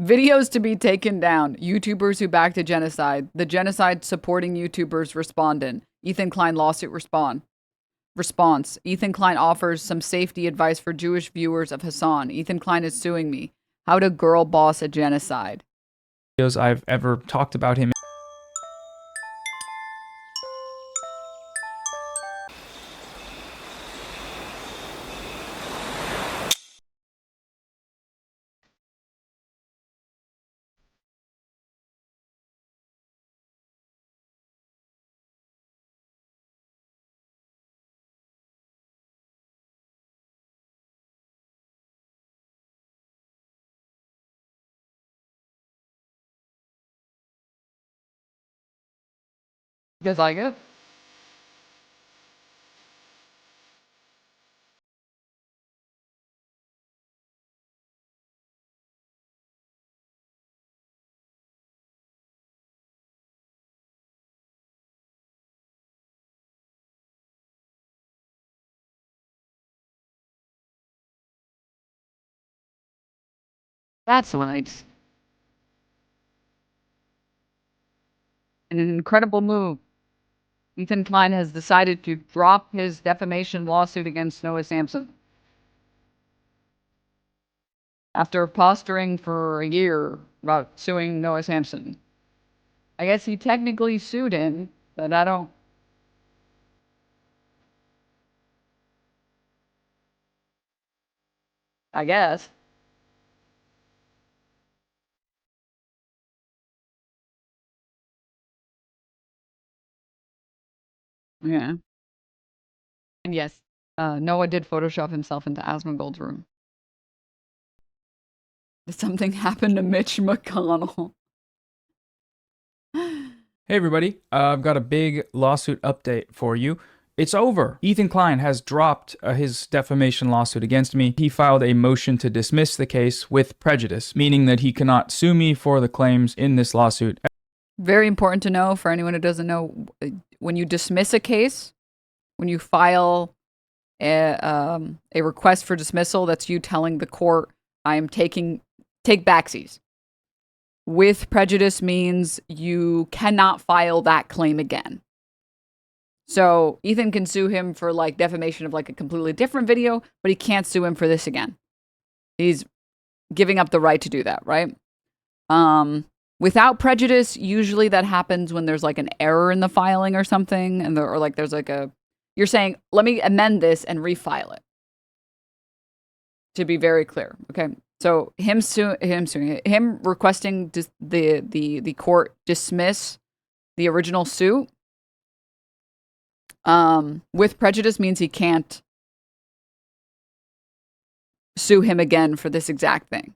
Videos to be taken down. YouTubers who backed a genocide. The genocide supporting YouTubers respondent. Ethan Klein lawsuit response. Ethan Klein offers some safety advice for Jewish viewers of Hassan. Ethan Klein is suing me. How to girl boss a genocide. Videos I've ever talked about him. You guys like it? That's nice. An incredible move. Ethan Klein has decided to drop his defamation lawsuit against Noah Samsen. After posturing for a year about suing Noah Samsen. I guess he technically sued him, but I don't. I guess. Yeah. And yes, Noah did Photoshop himself into Asmongold's room. Did something happen to Mitch McConnell? Hey everybody, I've got a big lawsuit update for you. It's over. Ethan Klein has dropped his defamation lawsuit against me. He filed a motion to dismiss the case with prejudice, meaning that he cannot sue me for the claims in this lawsuit. Very important to know for anyone who doesn't know, when you dismiss a case, when you file a request for dismissal, that's you telling the court, I am take backsies. With prejudice means you cannot file that claim again. So Ethan can sue him for like defamation of like a completely different video, but he can't sue him for this again. He's giving up the right to do that, right? Without prejudice, usually that happens when there's like an error in the filing or something, and or like there's like you're saying, let me amend this and refile it. To be very clear, okay? So him requesting the court dismiss the original suit with prejudice means he can't sue him again for this exact thing.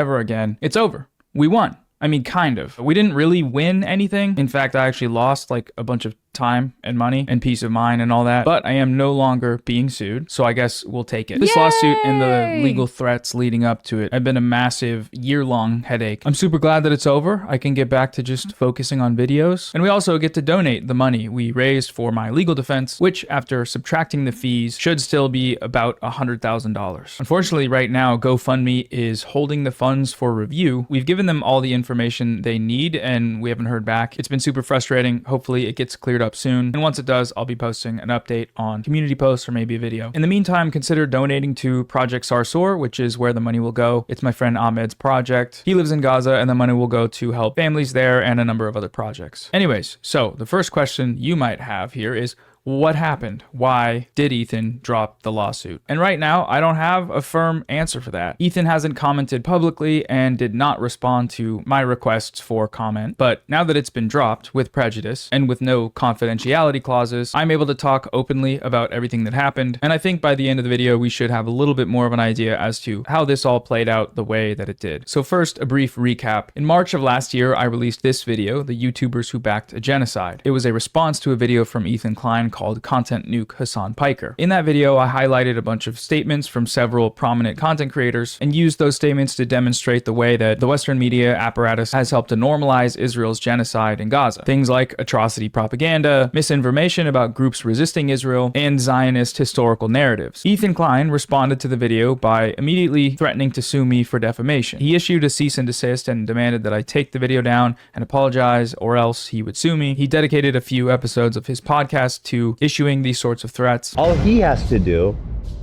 Ever again. It's over. We won. I mean, kind of. We didn't really win anything. In fact, I actually lost like a bunch of time and money and peace of mind and all that. But I am no longer being sued, so I guess we'll take it. This lawsuit and the legal threats leading up to it have been a massive year-long headache. I'm super glad that it's over. I can get back to just focusing on videos. And we also get to donate the money we raised for my legal defense, which after subtracting the fees should still be about $100,000. Unfortunately, right now, GoFundMe is holding the funds for review. We've given them all the information they need and we haven't heard back. It's been super frustrating. Hopefully it gets cleared up soon. And once it does, I'll be posting an update on community posts or maybe a video. In the meantime, consider donating to Project Sarsour, which is where the money will go. It's my friend Ahmed's project. He lives in Gaza and the money will go to help families there and a number of other projects. Anyways, so the first question you might have here is, what happened? Why did Ethan drop the lawsuit? And right now, I don't have a firm answer for that. Ethan hasn't commented publicly and did not respond to my requests for comment. But now that it's been dropped with prejudice and with no confidentiality clauses, I'm able to talk openly about everything that happened. And I think by the end of the video, we should have a little bit more of an idea as to how this all played out the way that it did. So first, a brief recap. In March of last year, I released this video, The YouTubers Who Backed a Genocide. It was a response to a video from Ethan Klein called Content Nuke Hassan Piker. In that video, I highlighted a bunch of statements from several prominent content creators and used those statements to demonstrate the way that the Western media apparatus has helped to normalize Israel's genocide in Gaza. Things like atrocity propaganda, misinformation about groups resisting Israel, and Zionist historical narratives. Ethan Klein responded to the video by immediately threatening to sue me for defamation. He issued a cease and desist and demanded that I take the video down and apologize, or else he would sue me. He dedicated a few episodes of his podcast to issuing these sorts of threats. All he has to do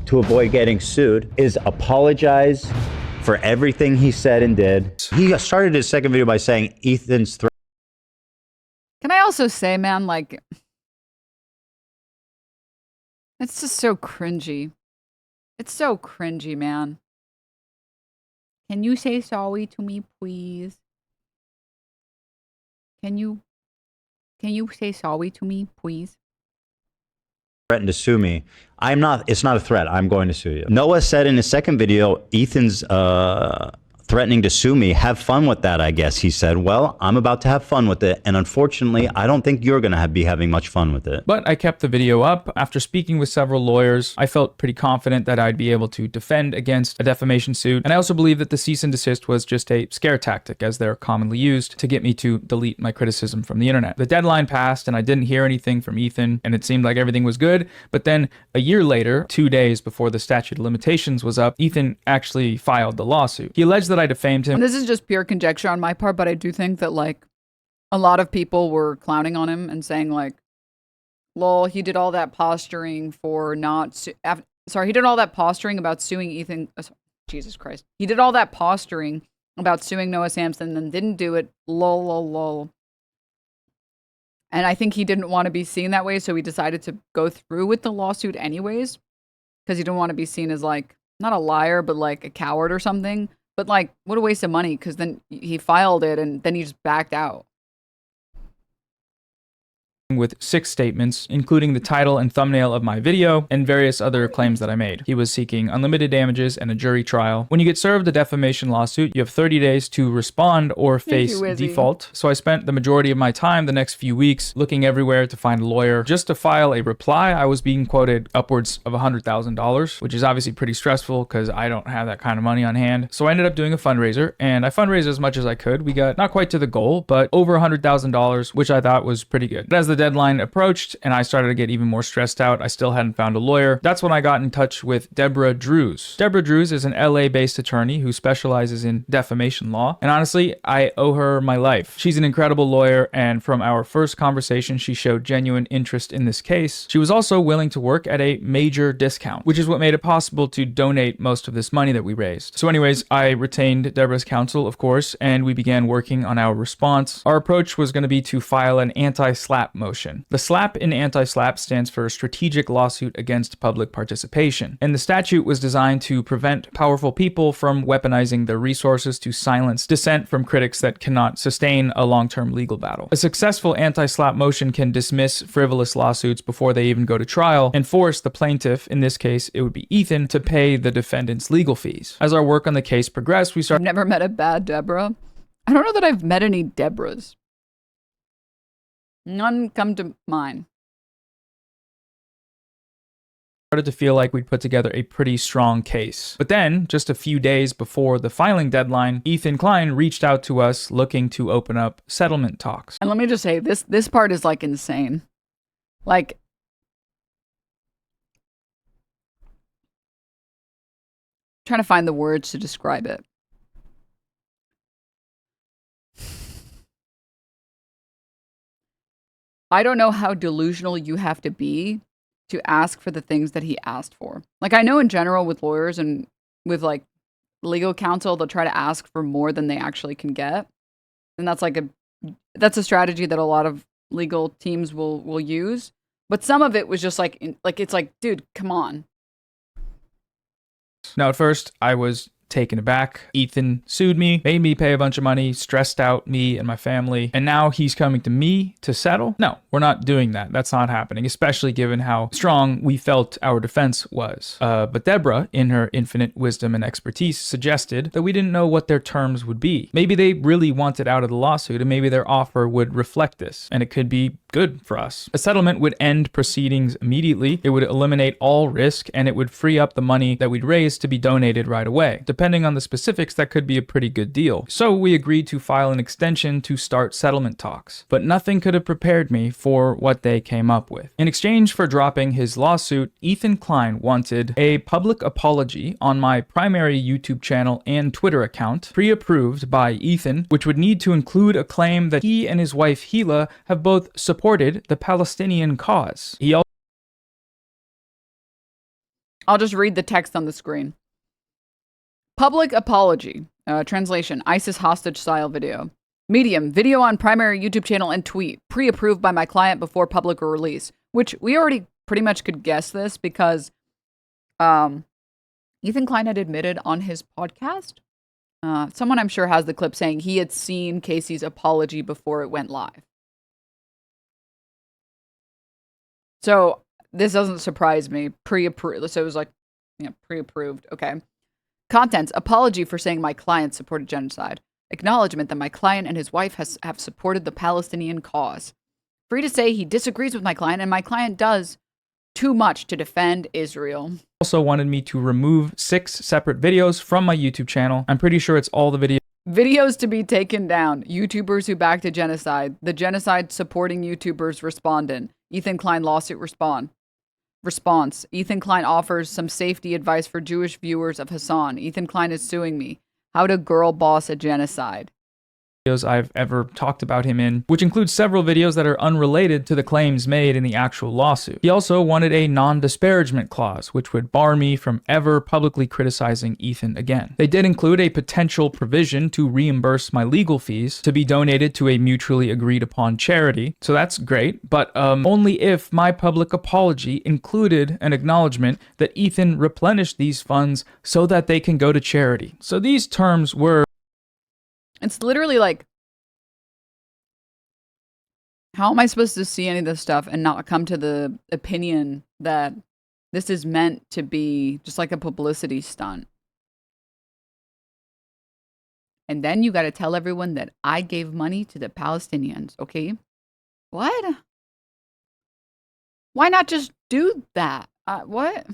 to avoid getting sued is apologize for everything he said and did. He started his second video by saying Ethan's threat. Can I also say, man, like, it's just so cringy. It's so cringy, man. Can you say sorry to me, please? Can you say sorry to me, please? Threatened to sue me. It's not a threat. I'm going to sue you. Noah said in his second video, Ethan's threatening to sue me. Have fun with that, I guess. He said, well, I'm about to have fun with it. And unfortunately, I don't think you're going to be having much fun with it. But I kept the video up. After speaking with several lawyers, I felt pretty confident that I'd be able to defend against a defamation suit. And I also believe that the cease and desist was just a scare tactic, as they're commonly used, to get me to delete my criticism from the internet. The deadline passed and I didn't hear anything from Ethan, and it seemed like everything was good. But then a year later, 2 days before the statute of limitations was up, Ethan actually filed the lawsuit. He alleged that I defamed him. And this is just pure conjecture on my part, but I do think that, like, a lot of people were clowning on him and saying, like, lol, he did all that posturing for not... he did all that posturing about suing Ethan... Jesus Christ. He did all that posturing about suing Noah Samsen and didn't do it. Lol, lol, lol. And I think he didn't want to be seen that way, so he decided to go through with the lawsuit anyways, because he didn't want to be seen as, like, not a liar, but, like, a coward or something. But, like, what a waste of money, because then he filed it and then he just backed out. With 6 statements, including the title and thumbnail of my video and various other claims that I made. He was seeking unlimited damages and a jury trial. When you get served a defamation lawsuit, you have 30 days to respond or face default. So I spent the majority of my time the next few weeks looking everywhere to find a lawyer. Just to file a reply, I was being quoted upwards of $100,000, which is obviously pretty stressful because I don't have that kind of money on hand. So I ended up doing a fundraiser, and I fundraised as much as I could. We got not quite to the goal, but over $100,000, which I thought was pretty good. But as the deadline approached and I started to get even more stressed out, I still hadn't found a lawyer. That's when I got in touch with Deborah Drews. Deborah Drews is an LA-based attorney who specializes in defamation law, and honestly, I owe her my life. She's an incredible lawyer, and from our first conversation, she showed genuine interest in this case. She was also willing to work at a major discount, which is what made it possible to donate most of this money that we raised. So anyways, I retained Deborah's counsel, of course, and we began working on our response. Our approach was going to be to file an anti-SLAPP motion. The SLAPP in anti-SLAPP stands for Strategic Lawsuit Against Public Participation, and the statute was designed to prevent powerful people from weaponizing their resources to silence dissent from critics that cannot sustain a long-term legal battle. A successful anti-SLAPP motion can dismiss frivolous lawsuits before they even go to trial and force the plaintiff, in this case it would be Ethan, to pay the defendant's legal fees. As our work on the case progressed, we started... I've never met a bad Deborah. I don't know that I've met any Deborahs. None come to mind. Started to feel like we'd put together a pretty strong case. But then, just a few days before the filing deadline, Ethan Klein reached out to us looking to open up settlement talks. And let me just say, this part is, like, insane. Like, I'm trying to find the words to describe it. I don't know how delusional you have to be to ask for the things that he asked for. Like, I know in general with lawyers and with, like, legal counsel, they'll try to ask for more than they actually can get. And that's a strategy that a lot of legal teams will use. But some of it was just it's like, dude, come on. Now, at first, I was taken aback. Ethan sued me, made me pay a bunch of money, stressed out me and my family, and now he's coming to me to settle? No, we're not doing that. That's not happening, especially given how strong we felt our defense was. But Deborah, in her infinite wisdom and expertise, suggested that we didn't know what their terms would be. Maybe they really wanted out of the lawsuit, and maybe their offer would reflect this, and it could be good for us. A settlement would end proceedings immediately, it would eliminate all risk, and it would free up the money that we'd raised to be donated right away. Depending on the specifics, that could be a pretty good deal. So we agreed to file an extension to start settlement talks. But nothing could have prepared me for what they came up with. In exchange for dropping his lawsuit, Ethan Klein wanted a public apology on my primary YouTube channel and Twitter account, pre-approved by Ethan, which would need to include a claim that he and his wife Hila have both supported the Palestinian cause. I'll just read the text on the screen. Public apology. Translation, ISIS hostage style video. Medium, video on primary YouTube channel and tweet, pre-approved by my client before public release. Which we already pretty much could guess this because Ethan Klein had admitted on his podcast. Someone I'm sure has the clip saying he had seen Casey's apology before it went live. So this doesn't surprise me. Pre-approved. So it was like, pre-approved. Okay. Contents. Apology for saying my client supported genocide. Acknowledgement that my client and his wife have supported the Palestinian cause. Free to say he disagrees with my client, and my client does too much to defend Israel. Also wanted me to remove 6 separate videos from my YouTube channel. I'm pretty sure it's all the videos to be taken down. YouTubers who backed a genocide. The genocide supporting YouTubers respondent. Ethan Klein lawsuit response. Ethan Klein offers some safety advice for Jewish viewers of Hassan. Ethan Klein is suing me. How to girl boss a genocide. Videos I've ever talked about him in, which includes several videos that are unrelated to the claims made in the actual lawsuit. He also wanted a non-disparagement clause, which would bar me from ever publicly criticizing Ethan again. They did include a potential provision to reimburse my legal fees to be donated to a mutually agreed upon charity, so that's great, but only if my public apology included an acknowledgement that Ethan replenished these funds so that they can go to charity. So these terms were... It's literally like, how am I supposed to see any of this stuff and not come to the opinion that this is meant to be just like a publicity stunt? And then you got to tell everyone that I gave money to the Palestinians, okay? What? Why not just do that? What?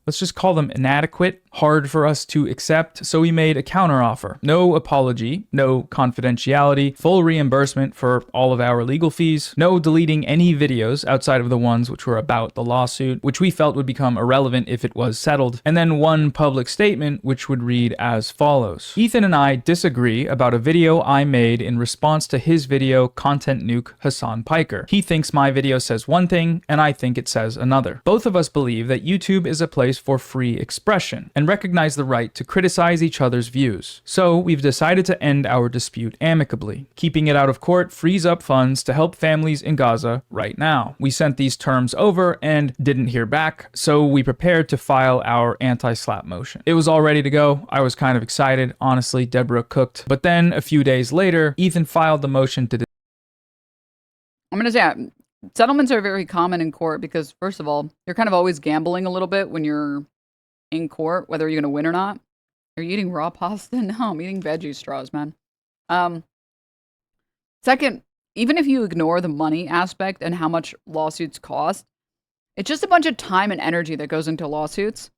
Let's just call them inadequate, hard for us to accept, so we made a counteroffer. No apology, no confidentiality, full reimbursement for all of our legal fees, no deleting any videos outside of the ones which were about the lawsuit, which we felt would become irrelevant if it was settled, and then one public statement which would read as follows. Ethan and I disagree about a video I made in response to his video Content Nuke Hassan Piker. He thinks my video says one thing, and I think it says another. Both of us believe that YouTube is a place for free expression and recognize the right to criticize each other's views. So we've decided to end our dispute amicably. Keeping it out of court frees up funds to help families in Gaza right now. We sent these terms over and didn't hear back, so we prepared to file our anti-slap motion. It was all ready to go. I was kind of excited. Honestly, Deborah cooked. But then a few days later, Ethan filed the motion to... I'm going to say... Settlements are very common in court because, first of all, you're kind of always gambling a little bit when you're in court, whether you're going to win or not. Are you eating raw pasta? No, I'm eating veggie straws, man. Second, even if you ignore the money aspect and how much lawsuits cost, it's just a bunch of time and energy that goes into lawsuits.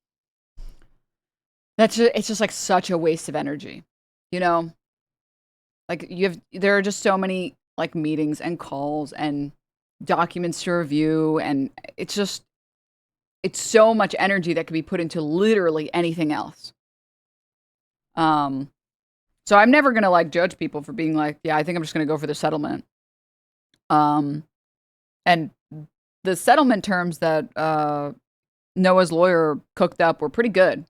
It's just like such a waste of energy, you know? Like there are just so many like meetings and calls and documents to review, and it's so much energy that could be put into literally anything else. So I'm never gonna like judge people for being like, yeah, I think I'm just gonna go for the settlement. And the settlement terms that Noah's lawyer cooked up were pretty good.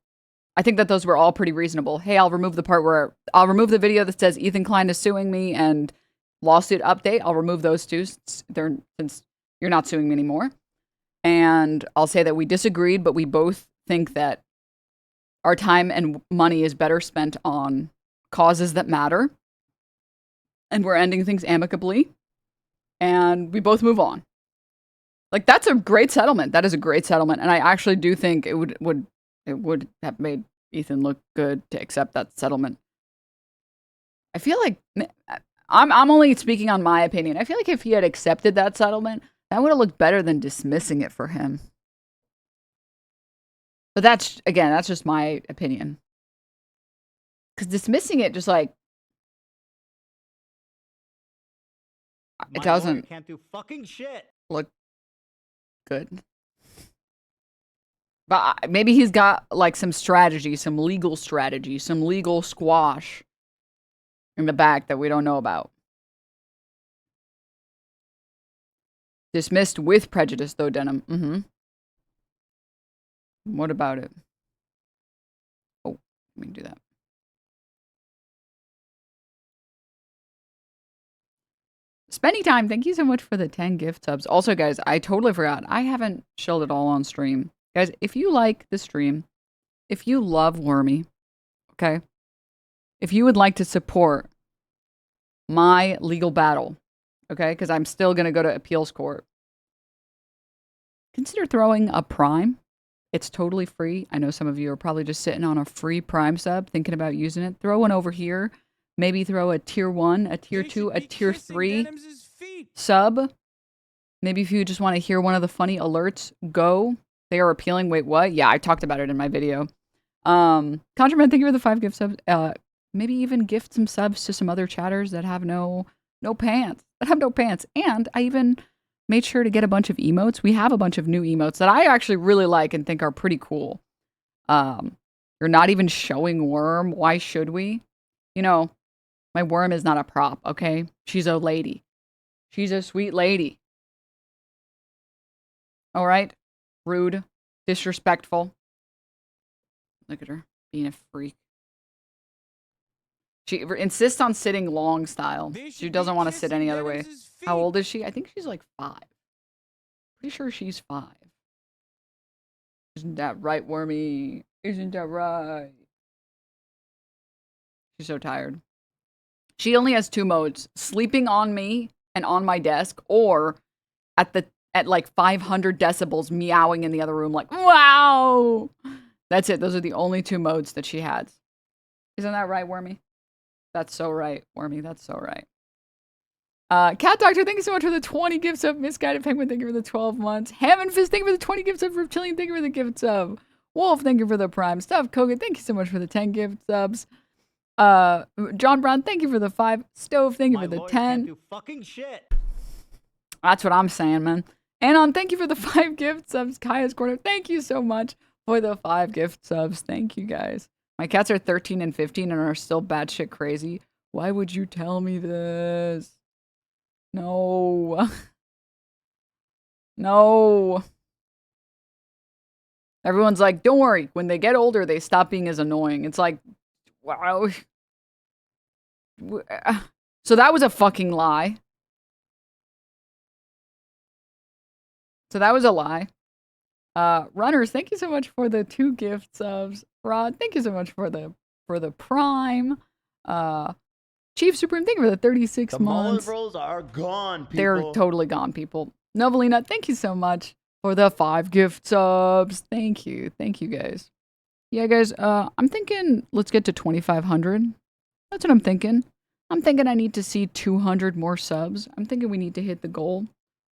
I think that those were all pretty reasonable. Hey, I'll remove the video that says Ethan Klein is suing me and lawsuit update. I'll remove those two since you're not suing me anymore. And I'll say that we disagreed, but we both think that our time and money is better spent on causes that matter, and we're ending things amicably, and we both move on. Like, that's a great settlement. That is a great settlement, and I actually do think it would have made Ethan look good to accept that settlement. I feel like I'm only speaking on my opinion. I feel like if he had accepted that settlement, that would have looked better than dismissing it for him. But that's just my opinion. Because dismissing it just like it doesn't can't do fucking shit. look good. But maybe he's got like some strategy, some legal squash in the back that we don't know about. Dismissed with prejudice, though, Denim. Mm-hmm. What about it? Oh, let me do that. Spenny Time, thank you so much for the 10 gift subs. Also, guys, I totally forgot. I haven't shilled it all on stream. Guys, if you like the stream, if you love Wormy, okay? If you would like to support my legal battle, okay? Because I'm still going to go to appeals court. Consider throwing a Prime. It's totally free. I know some of you are probably just sitting on a free Prime sub thinking about using it. Throw one over here. Maybe throw a tier 1, a tier 2, a tier 3 sub. Maybe if you just want to hear one of the funny alerts, go. They are appealing. Wait, what? Yeah, I talked about it in my video. Contraman, thank you for the 5 gift subs. Maybe even gift some subs to some other chatters that have no pants. And I even made sure to get a bunch of emotes. We have a bunch of new emotes that I actually really like and think are pretty cool. You're not even showing Worm. Why should we? You know, my worm is not a prop, okay? She's a lady. She's a sweet lady. All right? Rude. Disrespectful. Look at her. Being a freak. She insists on sitting long style. She doesn't want to sit any other way. How old is she? I think she's like 5. Pretty sure she's 5. Isn't that right, Wormy? Isn't that right? She's so tired. She only has 2 modes. Sleeping on me and on my desk, or at like 500 decibels meowing in the other room like, wow! That's it. Those are the only 2 modes that she has. Isn't that right, Wormy? That's so right, Wormy. That's so right. Cat Doctor, thank you so much for the 20 gifts of Misguided Penguin. Thank you for the 12 months. Ham and Fist, thank you for the 20 gifts of Reptilian. Thank you for the gifts of Wolf. Thank you for the Prime stuff. Koga, thank you so much for the 10 gift subs. John Brown, thank you for the 5. Stove, thank you for the 10. Can't do fucking shit. That's what I'm saying, man. Anon, thank you for the 5 gift subs. Kaya's Corner, thank you so much for the 5 gift subs. Thank you, guys. My cats are 13 and 15 and are still batshit crazy. Why would you tell me this? No. No. Everyone's like, don't worry. When they get older, they stop being as annoying. It's like, wow. So that was a fucking lie. So that was a lie. Runners, thank you so much for the 2 gift subs. Rod, thank you so much for the Prime. Chief Supreme, thank you for the 36 months. The Bros are gone, people. They're totally gone, people. Novelina, thank you so much for the 5 gift subs. Thank you. Thank you, guys. Yeah, guys, I'm thinking let's get to 2,500. That's what I'm thinking. I'm thinking I need to see 200 more subs. I'm thinking we need to hit the goal,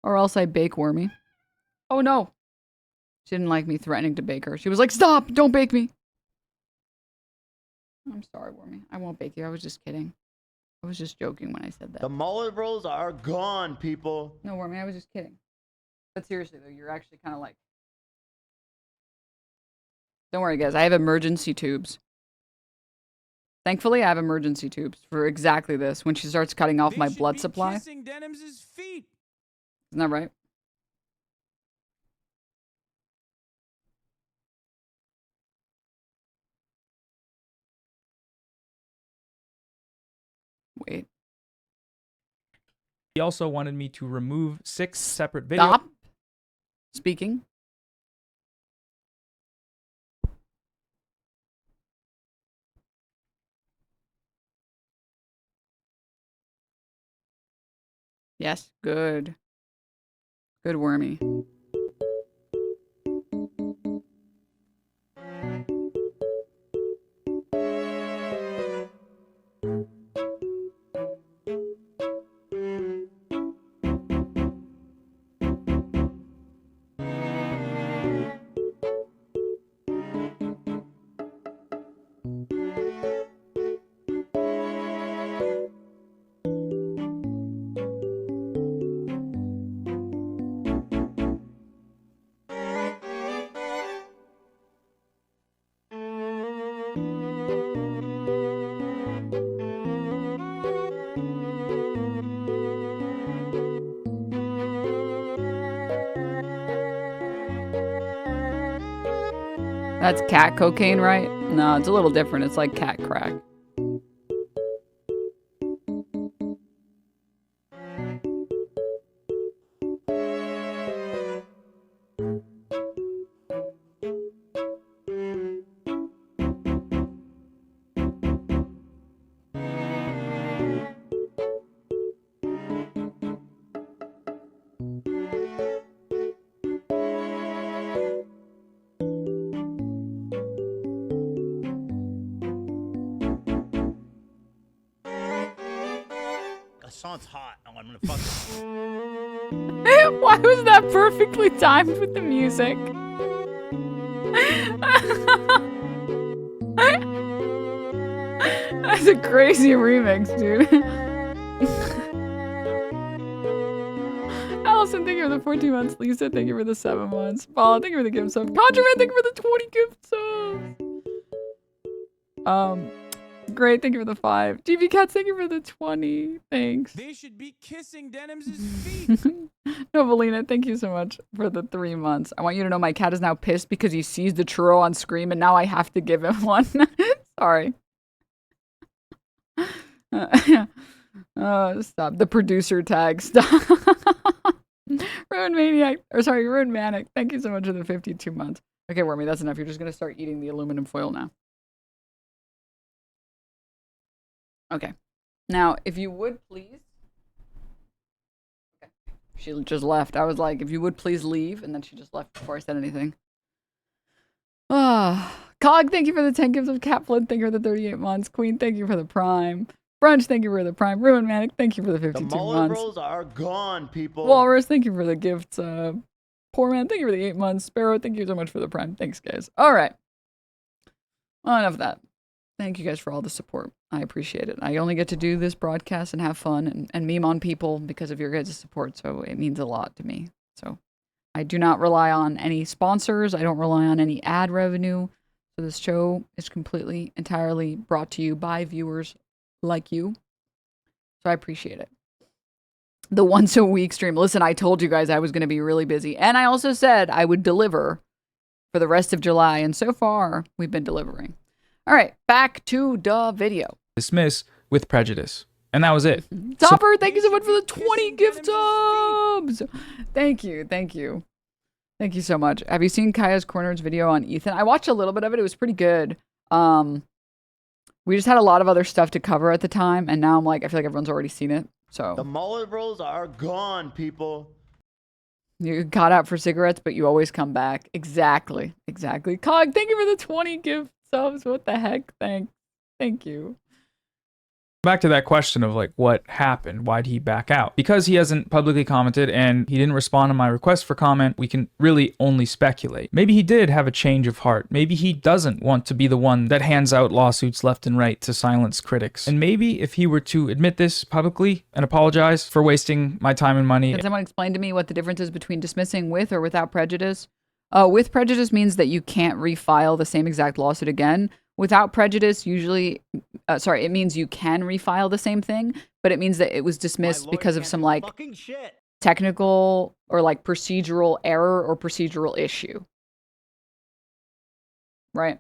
or else I bake Wormy. Oh, no. She didn't like me threatening to bake her. She was like, stop, don't bake me. I'm sorry, Wormy. I won't bake you. I was just kidding. I was just joking when I said that. The Mullet Bros are gone, people. No, Wormy, I was just kidding. But seriously, though, you're actually kind of like... Don't worry, guys. I have emergency tubes. Thankfully, I have emergency tubes for exactly this. When she starts cutting off my blood supply. Isn't that right? Wait. He also wanted me to remove 6 separate videos. Stop speaking. Yes, good. Good wormy. That's cat cocaine, right? No, it's a little different. It's like cat crack. That song's hot. Oh, I'm gonna fuck it. Why was that perfectly timed with the music? That's a crazy remix, dude. Allison, thank you for the 14 months. Lisa, thank you for the 7 months. Paula, thank you for the gift sub. Contraman, thank you for the 20 gift subs. Great, thank you for the 5. GB Cats, thank you for the 20. Thanks. They should be kissing Denims' feet. Novelina, thank you so much for the 3 months. I want you to know my cat is now pissed because he sees the churro on Scream and now I have to give him one. Sorry. Stop. The producer tag. Stop. Ruin Maniac. Or sorry, Ruin Manic. Thank you so much for the 52 months. Okay, Wormy, that's enough. You're just going to start eating the aluminum foil now. Okay. Now, if you would please. Okay. She just left. I was like, if you would please leave. And then she just left before I said anything. Cog, thank you for the 10 gifts of Catflip. Thank you for the 38 months. Queen, thank you for the Prime. Brunch, thank you for the Prime. Ruin Manic, thank you for the 52 The mullet months. rolls are gone, people. Walrus, thank you for the gifts. Poor Man, thank you for the 8 months. Sparrow, thank you so much for the Prime. Thanks, guys. All right. Well, enough of that. Thank you guys for all the support. I appreciate it. I only get to do this broadcast and have fun and meme on people because of your guys' support, so it means a lot to me. So I do not rely on any sponsors. I don't rely on any ad revenue. So this show is completely, entirely brought to you by viewers like you. So I appreciate it. The once a week stream. Listen, I told you guys I was going to be really busy. And I also said I would deliver for the rest of July. And so far, we've been delivering. All right, back to the video. Dismiss with prejudice. And that was it. Topper, thank you so much for the 20 gift subs. Thank you. Thank you. Thank you so much. Have you seen Kaya's Corner's video on Ethan? I watched a little bit of it. It was pretty good. We just had a lot of other stuff to cover at the time. And now I'm like, I feel like everyone's already seen it. So The mullet rolls are gone, people. you got out for cigarettes, but you always come back. Exactly. Exactly. Cog, thank you for the 20 gift subs. What the heck? Thank you. Back to that question of like what happened, why'd he back out? Because he hasn't publicly commented and he didn't respond to my request for comment, we can really only speculate. Maybe he did have a change of heart. Maybe he doesn't want to be the one that hands out lawsuits left and right to silence critics. And maybe if he were to admit this publicly and apologize for wasting my time and money. Can someone explain to me what the difference is between dismissing with or without prejudice? With prejudice means that you can't refile the same exact lawsuit again. Without prejudice, usually, it means you can refile the same thing, but it means that it was dismissed because of some like technical or like procedural error or procedural issue. Right?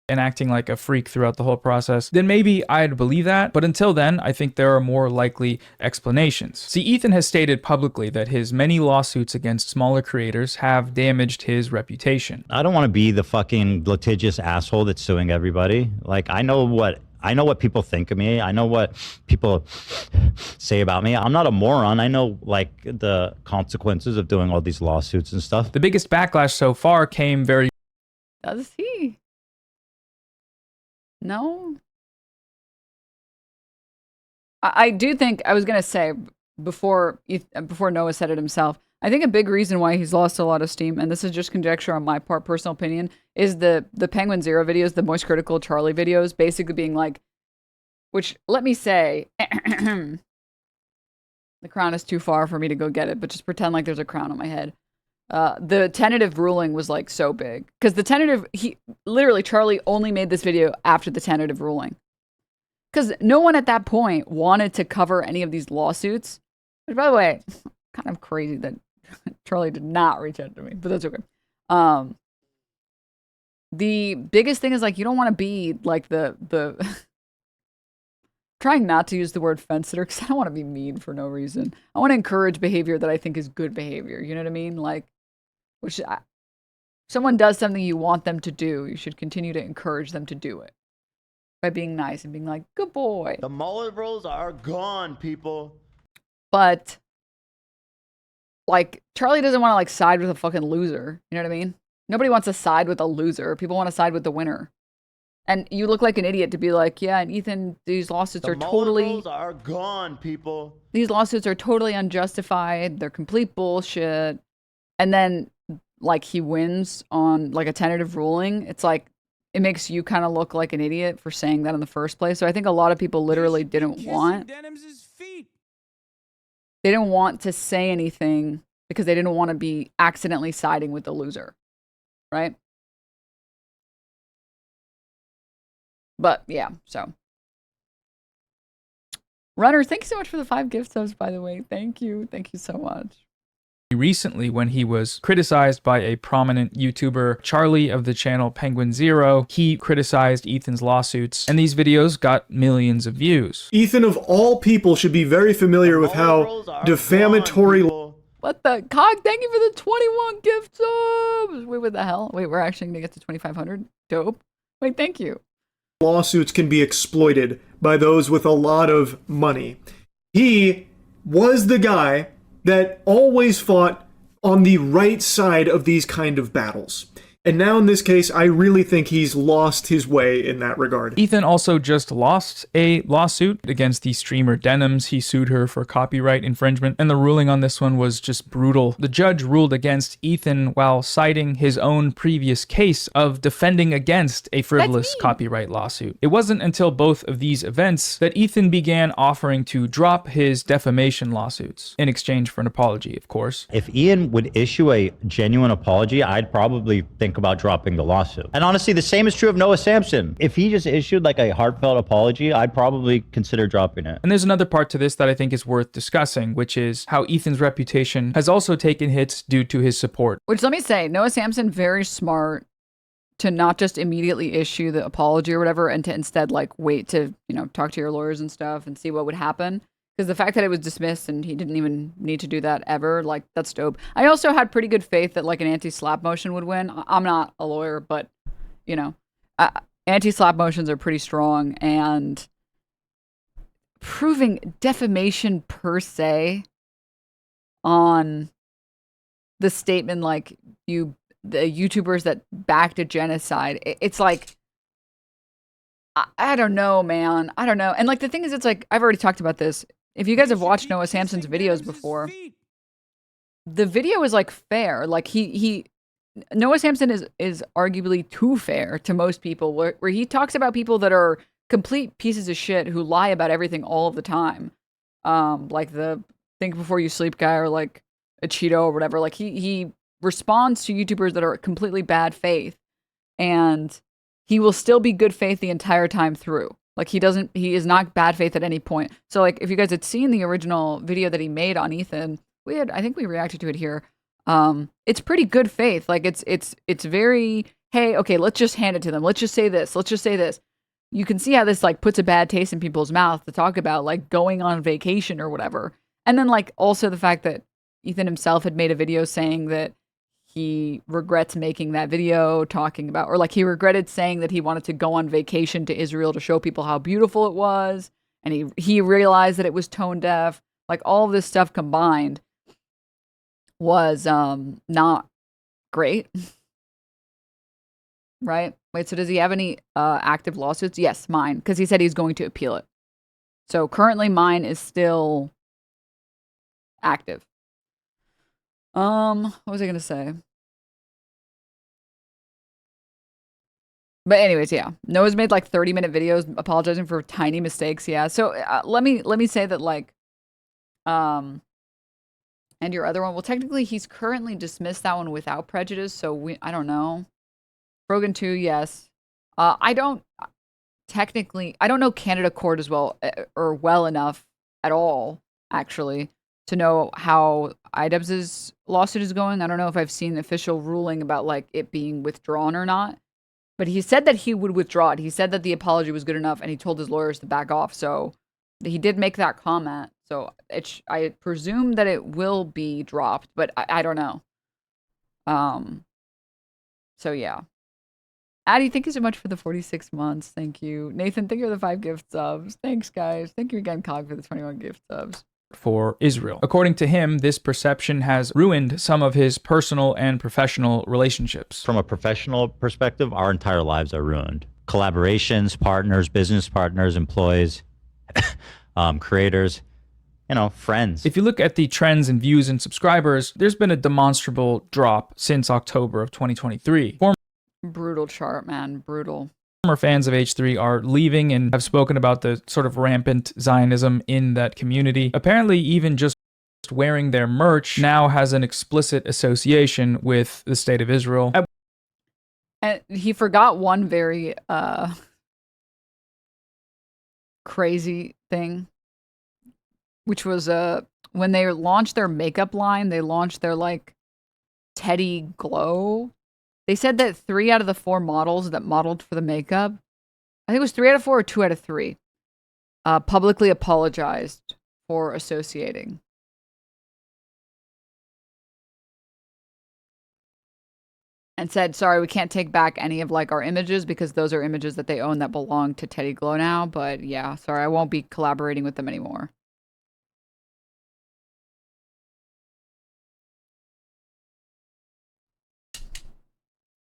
And acting like a freak throughout the whole process, then maybe I'd believe that. But until then, I think there are more likely explanations. See, Ethan has stated publicly that his many lawsuits against smaller creators have damaged his reputation. I don't want to be the fucking litigious asshole that's suing everybody. Like, I know what I know what people think of me. I know what people say about me. I'm not a moron. I know like the consequences of doing all these lawsuits and stuff. The biggest backlash so far came very Does he? No. I do think, I was going to say, before Noah said it himself, I think a big reason why he's lost a lot of steam, and this is just conjecture on my part, personal opinion, is the Penguin Zero videos, the Moist Critical Charlie videos, basically being like, which, let me say, the crown is too far for me to go get it, but just pretend like there's a crown on my head. The tentative ruling was like so big. Because the tentative, literally, Charlie only made this video after the tentative ruling. Because no one at that point wanted to cover any of these lawsuits. Which, by the way, kind of crazy that Charlie did not reach out to me, but that's okay. The biggest thing is like, you don't want to be like the trying not to use the word fence sitter because I don't want to be mean for no reason. I want to encourage behavior that I think is good behavior. You know what I mean? Like, someone does something you want them to do, you should continue to encourage them to do it by being nice and being like, good boy. The mullet rolls are gone, people. But like, Charlie doesn't want to like side with a fucking loser. You know what I mean? Nobody wants to side with a loser. People want to side with the winner. And you look like an idiot to be like, yeah, and Ethan, these lawsuits are totally... The mullet rolls are gone, people. These lawsuits are totally unjustified. They're complete bullshit. And then, like, he wins on, like, a tentative ruling. It's like, it makes you kind of look like an idiot for saying that in the first place. So I think a lot of people literally didn't want... Denims' feet. They didn't want to say anything because they didn't want to be accidentally siding with the loser. Right? But, yeah, so. Runner, thank you so much for the 5 gift subs, by the way. Thank you. Thank you so much. recently when he was criticized by a prominent YouTuber, Charlie of the channel Penguin Zero. He criticized Ethan's lawsuits, and these videos got millions of views. Ethan, of all people, should be very familiar with how defamatory... What the? Cog, thank you for the 21 gift subs! Wait, what the hell? Wait, we're actually going to get to 2,500? Dope. Wait, thank you. Lawsuits can be exploited by those with a lot of money. He was the guy that always fought on the right side of these kind of battles. And now in this case, I really think he's lost his way in that regard. Ethan also just lost a lawsuit against the streamer Denims. He sued her for copyright infringement, and the ruling on this one was just brutal. The judge ruled against Ethan while citing his own previous case of defending against a frivolous copyright lawsuit. It wasn't until both of these events that Ethan began offering to drop his defamation lawsuits, in exchange for an apology, of course. If Ian would issue a genuine apology, I'd probably think about dropping the lawsuit. And honestly, the same is true of Noah Samsen. If he just issued like a heartfelt apology, I'd probably consider dropping it. And there's another part to this that I think is worth discussing, which is how Ethan's reputation has also taken hits due to his support. Which, let me say, Noah Samsen, very smart to not just immediately issue the apology or whatever, and to instead like wait to, you know, talk to your lawyers and stuff and see what would happen. Because the fact that it was dismissed and he didn't even need to do that ever, like, that's dope. I also had pretty good faith that, like, an anti-slap motion would win. I'm not a lawyer, but, you know, anti-slap motions are pretty strong. And proving defamation per se on the statement, like, the YouTubers that backed a genocide, it's like... I don't know, man. I don't know. And, like, the thing is, it's like, I've already talked about this. If you guys have watched Noah Samsen's videos before, the video is like fair. Like Noah Samsen is arguably too fair to most people, where he talks about people that are complete pieces of shit who lie about everything all of the time. Like the think before you sleep guy, or like a Cheeto or whatever. Like he responds to YouTubers that are completely bad faith, and he will still be good faith the entire time through. Like he is not bad faith at any point. So like if you guys had seen the original video that he made on Ethan, I think we reacted to it here. It's pretty good faith. Like it's very, hey, okay, let's just hand it to them. Let's just say this. Let's just say this. You can see how this like puts a bad taste in people's mouth to talk about like going on vacation or whatever. And then like also the fact that Ethan himself had made a video saying that he regrets making that video talking about, or like he regretted saying that he wanted to go on vacation to Israel to show people how beautiful it was. And he realized that it was tone deaf. Like all of this stuff combined was not great. Right? Wait, so does he have any active lawsuits? Yes, mine, because he said he's going to appeal it. So currently mine is still active. What was I gonna say? But anyways, yeah. Noah's made like 30-minute videos apologizing for tiny mistakes. Yeah. So let me say that like, and your other one. Well, technically, he's currently dismissed that one without prejudice. So I don't know. Rogan 2, yes. I don't know Canada court as well or well enough at all, actually, to know how IDubbbz's lawsuit is going. I don't know if I've seen the official ruling about like it being withdrawn or not. But he said that he would withdraw it. He said that the apology was good enough, and he told his lawyers to back off. So he did make that comment. So I presume that it will be dropped, but I don't know. So yeah. Addie, thank you so much for the 46 months. Thank you. Nathan, thank you for the 5 gift subs. Thanks, guys. Thank you again, Cog, for the 21 gift subs. For Israel. According to him, this perception has ruined some of his personal and professional relationships. From a professional perspective, our entire lives are ruined. Collaborations, partners, business partners, employees, creators, friends. If you look at the trends in views and subscribers, there's been a demonstrable drop since October of 2023. Brutal chart, man. Brutal. Former fans of H3 are leaving and have spoken about the sort of rampant Zionism in that community. Apparently, even just wearing their merch now has an explicit association with the state of Israel. And he forgot one very crazy thing, which was when they launched their makeup line, they launched their like Teddy Glow. They said that 3 out of the 4 models that modeled for the makeup, I think it was 3 out of 4 or 2 out of 3, publicly apologized for associating. And said, sorry, we can't take back any of like our images because those are images that they own that belong to Teddy Glow now. But yeah, sorry, I won't be collaborating with them anymore.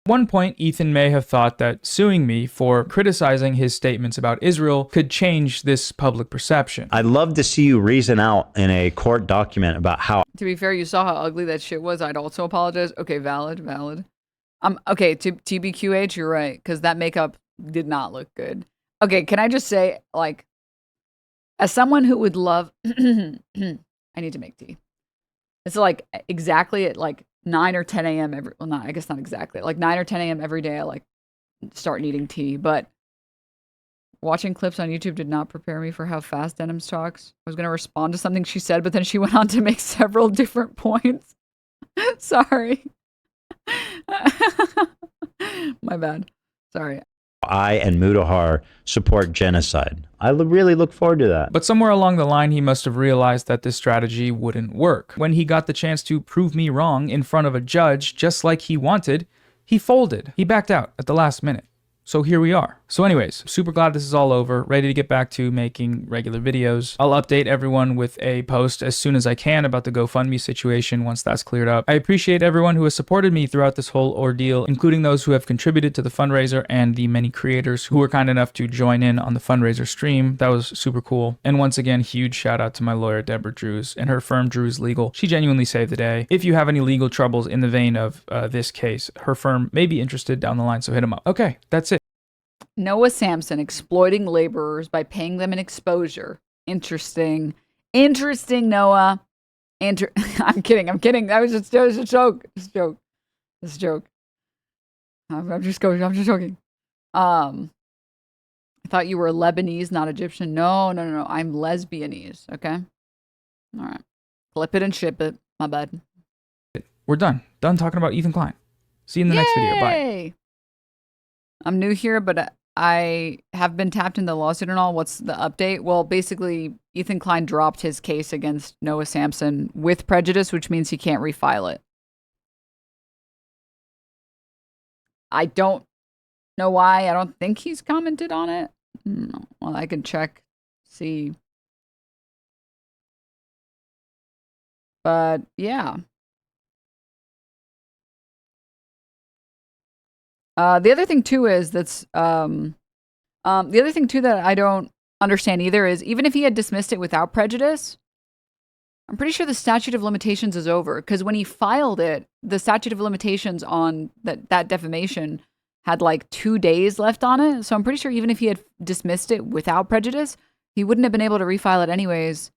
At one point, Ethan may have thought that suing me for criticizing his statements about Israel could change this public perception. I'd love to see you reason out in a court document about how. To be fair, you saw how ugly that shit was. I'd also apologize. Okay, valid. Okay, to TBQH, you're right, because that makeup did not look good. Okay, can I just say, like, as someone who would love, I need to make tea. It's like exactly at like 9 or 10 a.m. I guess not exactly. Like 9 or 10 a.m. every day, I like start needing tea. But watching clips on YouTube did not prepare me for how fast Denims talks. I was going to respond to something she said, but then she went on to make several different points. Sorry. My bad. Sorry. I and Mudahar support genocide. I really look forward to that. But somewhere along the line, he must have realized that this strategy wouldn't work. When he got the chance to prove me wrong in front of a judge, just like he wanted, he folded. He backed out at the last minute. So here we are. So anyways, super glad this is all over, ready to get back to making regular videos. I'll update everyone with a post as soon as I can about the GoFundMe situation once that's cleared up. I appreciate everyone who has supported me throughout this whole ordeal, including those who have contributed to the fundraiser and the many creators who were kind enough to join in on the fundraiser stream. That was super cool. And once again, huge shout out to my lawyer, Deborah Drews, and her firm, Drews Legal. She genuinely saved the day. If you have any legal troubles in the vein of this case, her firm may be interested down the line, so hit them up. Okay, that's it. Noah Samsen exploiting laborers by paying them an exposure. Interesting, Noah. I'm kidding. That was just a joke. Just a joke. I'm just joking. I thought you were Lebanese, not Egyptian. No. I'm lesbianese. Okay. All right. Flip it and ship it. My bad. We're done. Done talking about Ethan Klein. See you in the next video. Bye. I'm new here, but I have been tapped in the lawsuit and all. What's the update? Well, basically, Ethan Klein dropped his case against Noah Samsen with prejudice, which means he can't refile it. I don't know why. I don't think he's commented on it. Well, I can check, see. But yeah. The other thing too is the other thing too that I don't understand either is even if he had dismissed it without prejudice, I'm pretty sure the statute of limitations is over because when he filed it, the statute of limitations on that defamation had like 2 days left on it. So I'm pretty sure even if he had dismissed it without prejudice, he wouldn't have been able to refile it anyways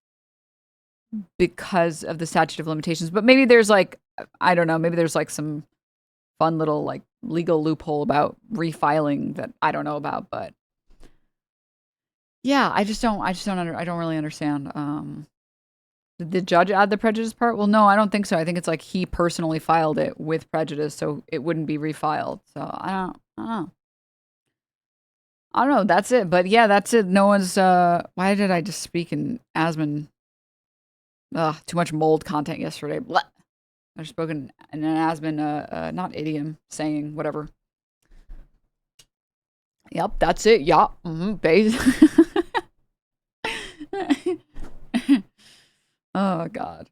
because of the statute of limitations. But maybe there's like, I don't know, maybe there's like some fun little like legal loophole about refiling that I don't know about, but yeah, I don't really understand. Did the judge add the prejudice part? Well, no, I don't think so. I think it's like he personally filed it with prejudice, so it wouldn't be refiled. So I don't know. That's it. But yeah, that's it. No one's why did I just speak in Asman? Too much mold content yesterday. Blah. I've spoken in an Asman not idiom, saying, whatever. Yep, that's it. Yeah. Base. Oh God.